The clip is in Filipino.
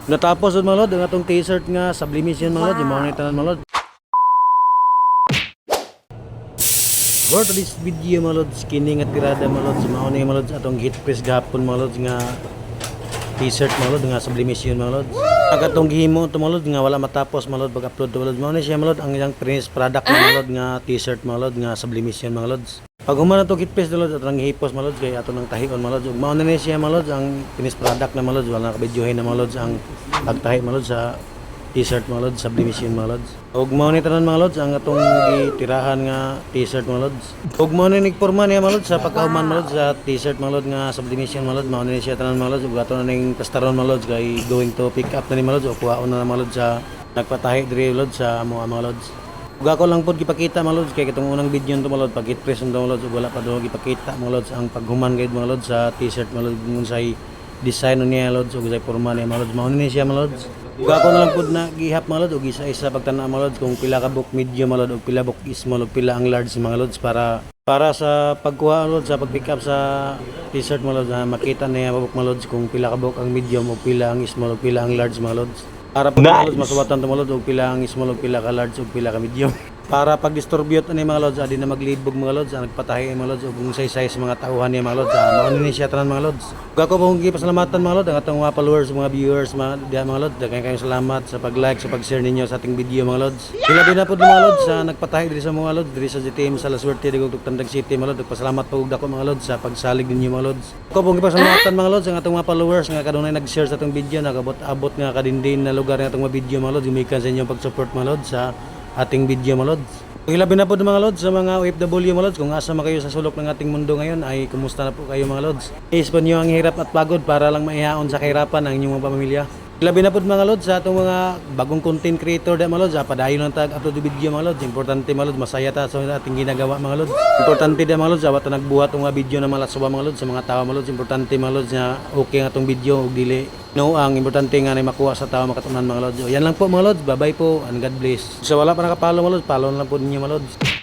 Natapos mga lod, ang atong t-shirt nga sublimation mga lod, yung mga tanan mga lod. For today's video mga lod, skinning at tirada mga lod, sumaon na mga lod atong hit press gapon mga lod nga t-shirt mga lod nga sublimation mga lod. Ang atong gihimo to mga lod nga wala matapos mga lod pag-upload to mga lod. Mao na siya mga lod ang ilang finished product mga lod nga t-shirt mga lod nga sublimation mga lod. Pag human na to hit press mga lod atong hipos mga lod kay ato nang tahion mga lod. Ug mao na siya mga lod ang finished product na mga lod, wala na kabidyohin na mga lod ang pagtahi mga lod sa t-shirt mga lods, sublimation mga lods. Ug mao ni tanan mga lods ang atong gitirahan nga t-shirt mga lods. Ug mao ni nigporma niya mga lods sa pagkahuman mga lods sa t-shirt mga lods nga sublimation mga lods. Mao ni siya tanan mga lods ug ato na ning pastaron mga lods kay going to pick up na ni mga lods o kuhaon na mga lods sa nagpatahi diri lods sa amo mga lods. Ug ako lang pod gipakita mga lods kay kitong unang video nito mga lods pag hit-press nito mga lods ug wala pa daw gipakita mga lods ang paghuman gayud mga lods sa t-shirt mga lods unsay design niya lods ug unsay porma niya mga lods. Mao ni siya mga lods. Ug ako na lang pud na gihap mga lod ug isa-isa pagtana mga lod kung pila ka book medium mga lod ug pila book small ug pila ang large mga lods para sa pagkuha lod sa pag-pick up sa t-shirt mga lods makita na book mga lods kung pila ka book ang medium ug pila ang small ug pila ang large mga lods. Para pag mga lods masuwatan to mga lods ug pila ang small ug pila ka large ug pila ka medium. Para pag distribute ani mga lods adi na maglibog mga lods ang nagpatahi mga lods ug unsay size mga tauhan niya mga lods mao ni siya tanan mga lods. Ug ako pong gipasalamatan mga lods ang atong mga followers mga viewers mga lods daghang kayong salamat sa pag-like sa pag-share ninyo sa ating video mga lods. Ilabi na pud mga lods sa nagpatahi diri sa mga lods diri sa GTM sa La Suerte digog Tandag City mga lods. Pasalamat po dako mga lods sa pagsalig ninyo mga lods. Ako pong gipasalamatan mga lods ang atong mga followers nga kadunay nag-share sa atong video nagabot-abot nga kadindin na lugar nga atong mga video mga lods. Gumikan sa inyong pag-support mga lods sa ating video mga lods. Ilabi na po mga lods sa mga OFW mga lods kung asa man kayo sa sulok ng ating mundo ngayon ay kumusta na po kayo mga lods. Ispon nyo ang hirap at pagod para lang maihaon sa kahirapan ang inyong mga pamilya. Ilabi na po mga lods sa atong mga bagong content creator mga lods padayon lang tag upload video mga lods. Importante mga lods masaya ta sa ating ginagawa mga lods. Importante din mga lods awat na nagbuhat ang mga video na mga laswa mga lods sa mga tawa mga lods. Importante mga lods na okay ang atong video ug dili no ang importante nga na makuha sa tawa makatunan mga lods. Yan lang po mga lods. Bye bye po and God bless. So wala pa nakapalo mga lods, follow na lang po ninyo mga lods.